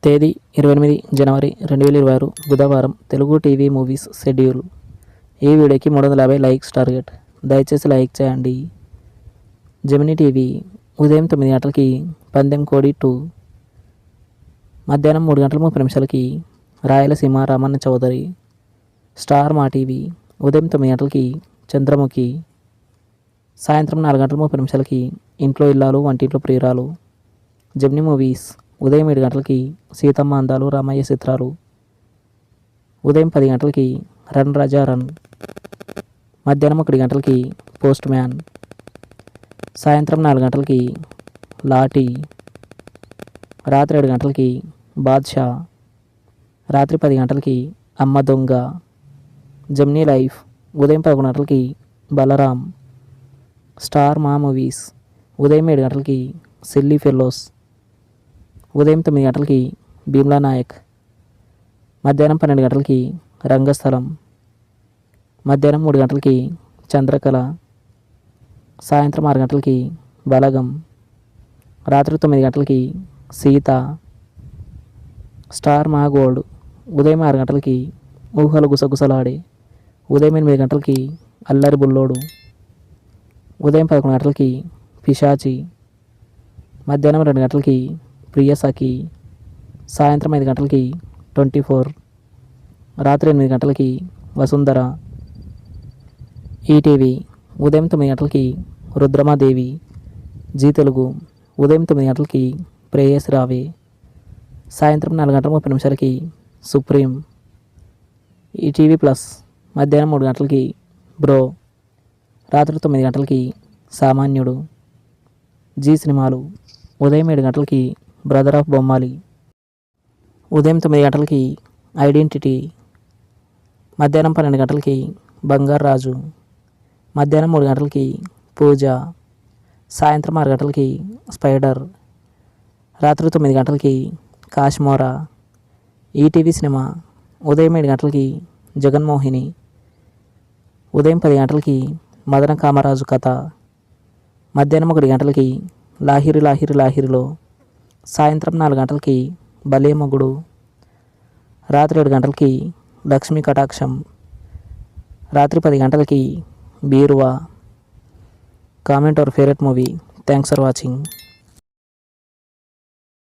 తేదీ 28 జనవరి 2026 బుధవారం. Telugu TV movies schedule. ఈ వీడియోకి 350 లైక్స్ టార్గెట్. దయచేసి లైక్ చేయండి. జెమినీ టీవీ ఉదయం 9 గంటలకి పందెం కోడి 2, మధ్యాహ్నం 3 గంటల 30 నిమిషాలకి రాయలసీమ రామన్న చౌదరి. స్టార్ మా టీవీ ఉదయం 9 గంటలకి చంద్రముఖి, సాయంత్రం 4 గంటల 30 నిమిషాలకి ఇంట్లో ఇల్లాలు వంటింట్లో ప్రియురాలు. జెమినీ మూవీస్ ఉదయం 7 గంటలకి సీతమ్మ అందాలు రామయ్య చిత్రాలు, ఉదయం 10 గంటలకి రన్ రాజా రన్, మధ్యాహ్నం 1 గంటలకి పోస్ట్ మ్యాన్, సాయంత్రం 4 గంటలకి లాఠీ, రాత్రి 7 గంటలకి బాద్షా, రాత్రి 10 గంటలకి అమ్మ దొంగ. జెమినీ లైఫ్ ఉదయం 11 గంటలకి బలరాం. స్టార్ మా మూవీస్ ఉదయం 7 గంటలకి సిల్లీ ఫెల్లోస్, ఉదయం 9 గంటలకి భీమ్లా నాయక్, మధ్యాహ్నం 12 గంటలకి రంగస్థలం, మధ్యాహ్నం 3 గంటలకి చంద్రకళ, సాయంత్రం 6 గంటలకి బలగం, రాత్రి 9 గంటలకి సీత. స్టార్ మా గోల్డ్ ఉదయం 6 గంటలకి ఊహలు గుసగుసలాడే, ఉదయం 8 గంటలకి అల్లరి బుల్లోడు, ఉదయం 11 గంటలకి పిశాచి, మధ్యాహ్నం 2 గంటలకి ప్రియ సఖి, సాయంత్రం 5 గంటలకి 24, రాత్రి 8 గంటలకి వసుంధర. ఈటీవీ ఉదయం 9 గంటలకి రుద్రమాదేవి. జీ తెలుగు ఉదయం 9 గంటలకి ప్రేయస్ రావే, సాయంత్రం 4 గంటల 30 నిమిషాలకి సుప్రీం. ఈటీవీ ప్లస్ మధ్యాహ్నం 3 గంటలకి బ్రో, రాత్రి 9 గంటలకి సామాన్యుడు. జీ సినిమాలు ఉదయం 7 గంటలకి బ్రదర్ ఆఫ్ బొమ్మాలి, ఉదయం 9 గంటలకి ఐడెంటిటీ, మధ్యాహ్నం 12 గంటలకి బంగారు రాజు, మధ్యాహ్నం 3 గంటలకి పూజ, సాయంత్రం 6 గంటలకి స్పైడర్, రాత్రి 9 గంటలకి కాశ్మోరా. ఈటీవీ సినిమా ఉదయం 7 గంటలకి జగన్మోహిని, ఉదయం 10 గంటలకి మదన కామరాజు కథ, మధ్యాహ్నం 1 గంటలకి లాహిరి లాహిరి లాహిరిలో, సాయంత్రం 4 గంటలకి భలే మొగుడు, రాత్రి 7 గంటలకి లక్ష్మీ కటాక్షం, రాత్రి 10 గంటలకి బీరువా. Comment our favourite movie. Thanks for watching.